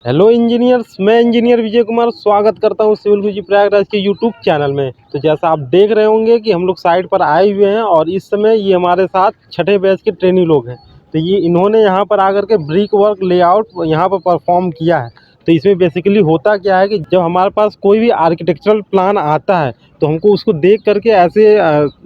Hello engineers, मैं engineer Vijay Kumar स्वागत करता हूं सिविल गुरुजी प्रयागराज के यूट्यूब चैनल में। तो जैसा आप देख रहे होंगे कि हम लोग साइट पर आए हुए हैं और इस समय ये हमारे साथ छठे बैच के ट्रेनी लोग हैं। तो ये इन्होंने यहाँ पर आकर के ब्रिक वर्क लेआउट यहाँ पर परफॉर्म किया है। तो इसमें बेसिकली होता क्या है कि जब हमारे पास कोई भी आर्किटेक्चरल प्लान आता है तो हमको उसको देख करके ऐसे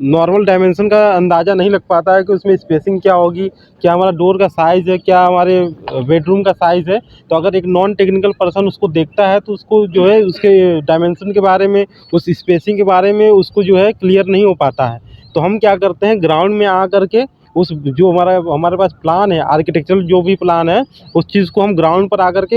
नॉर्मल डायमेंशन का अंदाज़ा नहीं लग पाता है कि उसमें स्पेसिंग क्या होगी, क्या हमारा डोर का साइज़ है, क्या हमारे बेडरूम का साइज़ है। तो अगर एक नॉन टेक्निकल पर्सन उसको देखता है तो उसको जो है उसके डायमेंशन के बारे में, उस स्पेसिंग के बारे में उसको जो है क्लियर नहीं हो पाता है। तो हम क्या करते हैं, ग्राउंड में आ कर के उस जो हमारे पास प्लान है, आर्किटेक्चरल जो भी प्लान है, उस चीज़ को हम ग्राउंड पर आकर के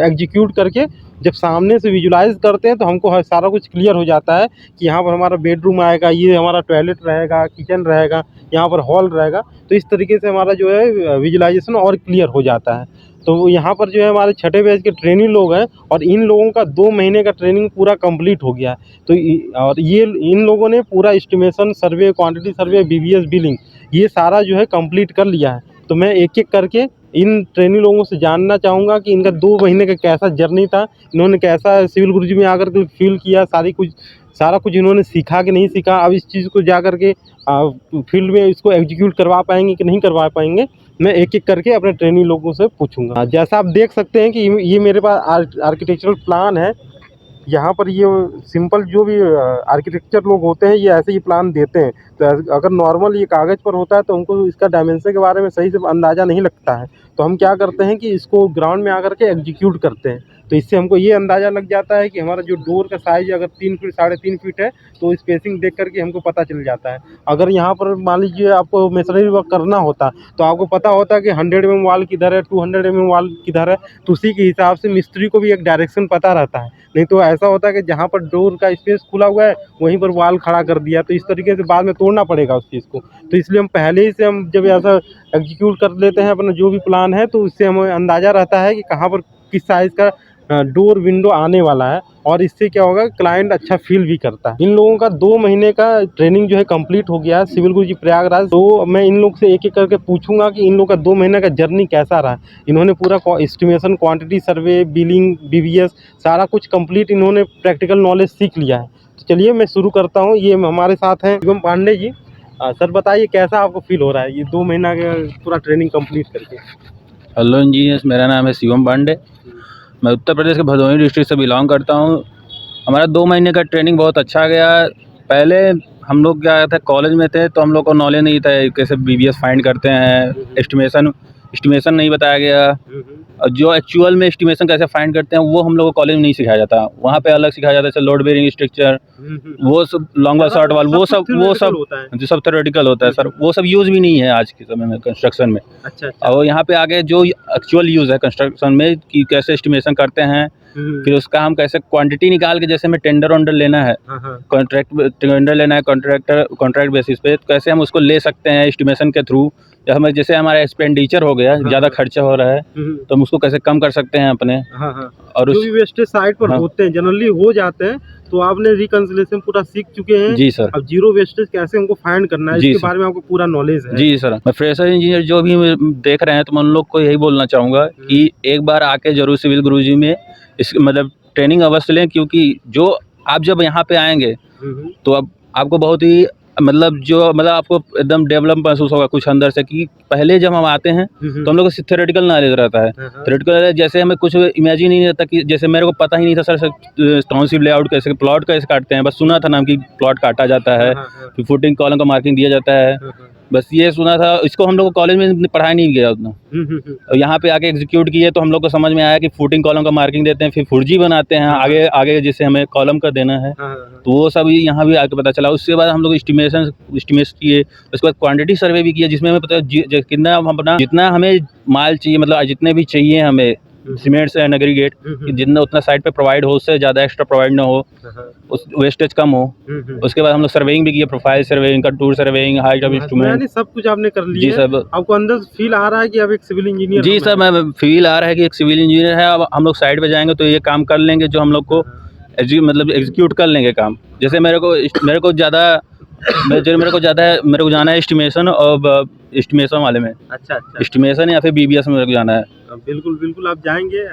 एग्जीक्यूट करके जब सामने से विजुलाइज करते हैं तो हमको सारा कुछ क्लियर हो जाता है कि यहाँ पर हमारा बेडरूम आएगा, ये हमारा टॉयलेट रहेगा, किचन रहेगा, यहाँ पर हॉल रहेगा। तो इस तरीके से हमारा जो है विजुलाइजेशन और क्लियर हो जाता है। तो यहाँ पर जो है हमारे छठे बैच के ट्रेनी लोग हैं और इन लोगों का 2 महीने का ट्रेनिंग पूरा कंप्लीट हो गया है। तो और ये इन लोगों ने पूरा एस्टिमेशन सर्वे, क्वांटिटी सर्वे, बीबीएस बिलिंग ये सारा जो है कंप्लीट कर लिया है। तो मैं एक-एक करके इन ट्रेनी लोगों से जानना चाहूँगा कि इनका 2 महीने का कैसा जर्नी था, इन्होंने कैसा सिविल गुरुजी में आकर के फ़ील किया, सारा कुछ इन्होंने सीखा कि नहीं सीखा। अब इस चीज़ को जा कर के फील्ड में इसको एग्जीक्यूट करवा पाएँगे कि नहीं करवा पाएँगे, मैं एक-एक करके अपने ट्रेनी लोगों से पूछूँगा। जैसा आप देख सकते हैं कि ये मेरे पास आर्किटेक्चरल प्लान है। यहाँ पर ये सिंपल जो भी आर्किटेक्चर लोग होते हैं, ये ऐसे ही प्लान देते हैं। तो अगर नॉर्मल ये कागज़ पर होता है तो हमको इसका डायमेंशन के बारे में सही से अंदाज़ा नहीं लगता है। तो हम क्या करते हैं कि इसको ग्राउंड में आकर के एग्जीक्यूट करते हैं। तो इससे हमको ये अंदाज़ा लग जाता है कि हमारा जो डोर का साइज़ अगर 3 फीट, साढ़े 3 फीट है, तो स्पेसिंग देख कर के हमको पता चल जाता है। अगर यहाँ पर मान लीजिए आपको मेसनरी वर्क करना होता, तो आपको पता होता है कि 100 mm वॉल किधर है, 200 mm वॉल किधर है, तो उसी के हिसाब से मिस्त्री को भी एक डायरेक्शन पता रहता है। नहीं तो ऐसा होता है कि जहाँ पर डोर का स्पेस खुला हुआ है, वहीं पर वॉल खड़ा कर दिया, तो इस तरीके से बाद में तोड़ना पड़ेगा उस चीज़ को। तो इसलिए हम पहले ही से हम जब ऐसा एग्जीक्यूट कर लेते हैं अपना जो भी प्लान है, तो उससे हमें अंदाज़ा रहता है कि कहाँ पर किस साइज़ का डोर विंडो आने वाला है। और इससे क्या होगा, क्लाइंट अच्छा फ़ील भी करता है। इन लोगों का 2 महीने का ट्रेनिंग जो है कंप्लीट हो गया है सिविल गुरुजी प्रयागराज। तो मैं इन लोग से एक-एक करके पूछूँगा कि इन लोग का 2 महीने का जर्नी कैसा रहा। इन्होंने पूरा estimation, quantity survey, billing, BBS सारा कुछ कंप्लीट इन्होंने प्रैक्टिकल नॉलेज सीख लिया है। तो चलिए मैं शुरू करता हूँ। ये हमारे साथ हैं शिवम पांडे जी। सर बताइए कैसा आपको फ़ील हो रहा है ये 2 महीना का पूरा ट्रेनिंग कंप्लीट करके? हेलो इंजीनियर्स, मेरा नाम है शिवम पांडे। मैं उत्तर प्रदेश के भदोही डिस्ट्रिक्ट से बिलोंग करता हूँ। हमारा 2 महीने का ट्रेनिंग बहुत अच्छा गया। पहले हम लोग क्या था, कॉलेज में थे तो हम लोग को नॉलेज नहीं था कैसे बीबीएस फाइंड करते हैं, एस्टिमेशन नहीं बताया गया। और जो एक्चुअल में एस्टिमेशन कैसे फाइंड करते हैं वो हम लोग को कॉलेज में नहीं सिखाया जाता। वहाँ पे अलग सिखाया जाता है, जैसे लोड बेयरिंग स्ट्रक्चर, वो सब लॉन्ग वाल, शॉर्ट वाल, वो सब जो सब थ्योरेटिकल होता है सर, वो सब यूज़ भी नहीं है आज के समय में कंस्ट्रक्शन में। अच्छा। और यहाँ पे आगे जो एक्चुअल यूज़ है कंस्ट्रक्शन में कि कैसे एस्टिमेशन करते हैं, फिर उसका हम कैसे क्वांटिटी निकाल के, जैसे हमें टेंडर वेंडर लेना है, टेंडर लेना है कॉन्ट्रैक्ट बेसिस पे, तो कैसे हम उसको ले सकते हैं एस्टिमेशन के थ्रू। या हमें जैसे हमारा एक्सपेंडिचर हो गया, ज़्यादा खर्चा हो रहा है, तो हम उसको कैसे कम कर सकते हैं अपने। और जो भी वेस्टेज साइट पर होते हैं जनरली हो जाते हैं, तो आपने रिकंसिलिएशन पूरा सीख चुके हैं। जी सर। अब जीरो वेस्टेज कैसे हमको फाइंड करना है, इसके बारे में आपको पूरा नॉलेज है। जी सर। मैं फ्रेशर इंजीनियर जो भी देख रहे हैं, तो मैं उन लोग को यही बोलना चाहूँगा कि एक बार आके जरूर सिविल गुरुजी में इस मतलब ट्रेनिंग अवश्य लें, क्योंकि जो आप जब यहाँ पे आएंगे तो अब आपको बहुत ही मतलब आपको एकदम डेवलप महसूस होगा कुछ अंदर से, कि पहले जब हम आते हैं तो हम लोग को थ्योरेटिकल नॉलेज रहता है। थ्योरेटिकल नॉलेज जैसे हमें कुछ इमेजिन ही नहीं रहता, कि जैसे मेरे को पता ही नहीं था सर टाउनशिप लेआउट कैसे, प्लॉट कैसे काटते हैं, बस सुना था नाम कि प्लॉट काटा जाता है, फिर फुटिंग कॉलम का मार्किंग दिया जाता है, बस ये सुना था। इसको हम लोग को कॉलेज में पढ़ाया नहीं गया उतना। और यहाँ पे आके एग्जीक्यूट किए तो हम लोग को समझ में आया कि फुटिंग कॉलम का मार्किंग देते हैं, फिर फुर्जी बनाते हैं आगे आगे जैसे हमें कॉलम का देना है, तो वो सब यहाँ भी आके पता चला। उसके बाद हम लोग एस्टिमेट किए, उसके बाद क्वांटिटी सर्वे भी किया, जिसमें हमें पता कितना हम अपना जितना हमें माल चाहिए, मतलब जितने भी चाहिए हमें सीमेंट्स एंड एग्रीगेट, जितना उतना साइड पे प्रोवाइड हो, उससे ज़्यादा एक्स्ट्रा प्रोवाइड ना हो, उस वेस्टेज कम हो। उसके बाद हम लोग सर्वेइंग भी किया, profile surveying, contour surveying, height of instrument, सब कुछ आपने कर लिया। जी सर। आपको अंदर फील आ रहा है कि आप एक सिविल इंजीनियर? जी सर, मैं फील आ रहा है कि एक सिविल इंजीनियर है। अब हम लोग साइड पे जाएंगे तो ये काम कर लेंगे जो हम लोग को मतलब एग्जीक्यूट कर लेंगे काम। जैसे मेरे को ज़्यादा मेरे को जाना है एस्टिमेशन और एस्टिमेशन वाले में, अच्छा अच्छा। एस्टिमेशन या फिर BBS में मेरे को जाना है। बिल्कुल बिल्कुल आप जाएंगे।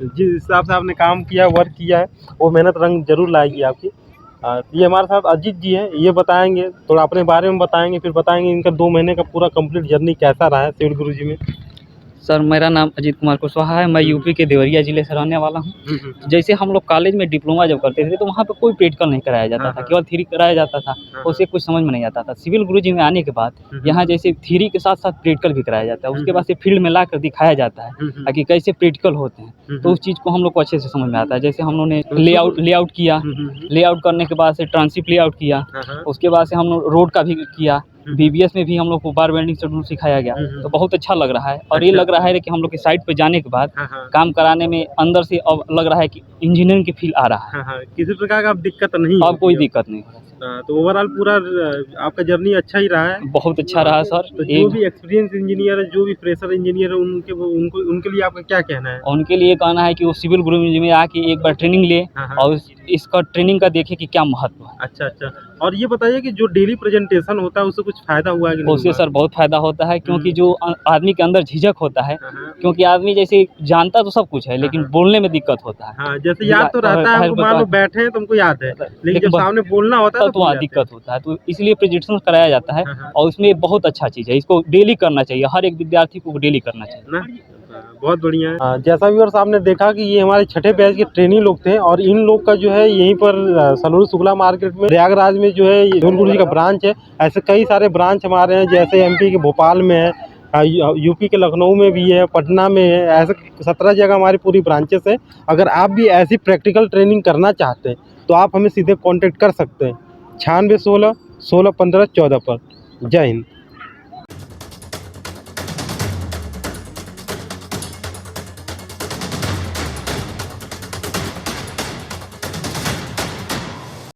जिस हिसाब से आपने काम किया, वर्क किया है, वो मेहनत रंग जरूर लाएगी आपकी। ये हमारे साथ अजीत जी हैं, ये बताएंगे, थोड़ा अपने बारे में बताएंगे, फिर बताएंगे इनका 2 महीने का पूरा कंप्लीट जर्नी कैसा रहा है सिविल गुरुजी में। सर मेरा नाम अजीत कुमार कुशवाहा है। मैं यूपी के देवरिया ज़िले से रहने वाला हूँ। जैसे हम लोग कॉलेज में डिप्लोमा जब करते थे तो वहाँ पे कोई प्रैक्टिकल नहीं कराया जाता था, केवल थ्योरी कराया जाता था। उससे कुछ समझ में नहीं आता था। सिविल गुरुजी में आने के बाद यहाँ जैसे थ्योरी के साथ साथ प्रैक्टिकल भी कराया जाता है, उसके बाद से फील्ड में ला कर दिखाया जाता है कि कैसे प्रैक्टिकल होते हैं, तो उस चीज़ को हम लोग को अच्छे से समझ में आता है। जैसे हम लोगों ने लेआउट किया, लेआउट करने के बाद से ट्रांसशिप लेआउट किया, उसके बाद से हम लोग रोड का भी किया। BBS में भी हम लोग को बार बेंडिंग शेड्यूल सिखाया गया, तो बहुत अच्छा लग रहा है। और ये लग रहा है कि हम लोग की साइट पे जाने के बाद काम कराने में अंदर से अब लग रहा है कि इंजीनियरिंग की फील आ रहा है। किसी प्रकार का अब दिक्कत नहीं, अब कोई दिक्कत नहीं हो रहा है। तो ओवरऑल पूरा आपका जर्नी अच्छा ही रहा है। बहुत अच्छा रहा सर। तो जो भी एक्सपीरियंस इंजीनियर है, जो भी फ्रेशर इंजीनियर है, उनके लिए आपका क्या कहना है? उनके लिए कहना है कि वो सिविल गुरुजी में आके एक बार ट्रेनिंग ले और इसका ट्रेनिंग का देखे कि क्या महत्व है। अच्छा अच्छा। और ये बताइए कि जो डेली प्रेजेंटेशन होता है उससे कुछ फायदा हुआ है कि नहीं? उससे सर बहुत फायदा होता है, क्योंकि जो आदमी के अंदर झिझक होता है, क्योंकि आदमी जैसे जानता तो सब कुछ है लेकिन बोलने में दिक्कत होता है। हाँ, जैसे याद तो रहता है, हमको मान लो बैठे हैं तो हमको याद है, लेकिन जब सामने बोलना होता है तो वहाँ दिक्कत होता है। तो इसलिए प्रेजेंटेशन कराया जाता है और उसमें बहुत अच्छा चीज़ है, इसको डेली करना चाहिए, हर एक विद्यार्थी को डेली करना चाहिए ना। बहुत बढ़िया है। जैसा व्यूअर्स आपने देखा कि ये हमारे छठे बैच के ट्रेनिंग लोग थे और इन लोग का जो है यहीं पर सलूर शुक्ला मार्केट में प्रयागराज में जो है सिविल गुरुजी का ब्रांच है। ऐसे कई सारे ब्रांच हमारे हैं, जैसे MP के भोपाल में है, UP के लखनऊ में भी है, पटना में है, ऐसे 17 जगह हमारी पूरी ब्रांचेस है। अगर आप भी ऐसी प्रैक्टिकल ट्रेनिंग करना चाहते हैं तो आप हमें सीधे कॉन्टेक्ट कर सकते हैं 9616 16 15 14 पर। जय हिंद।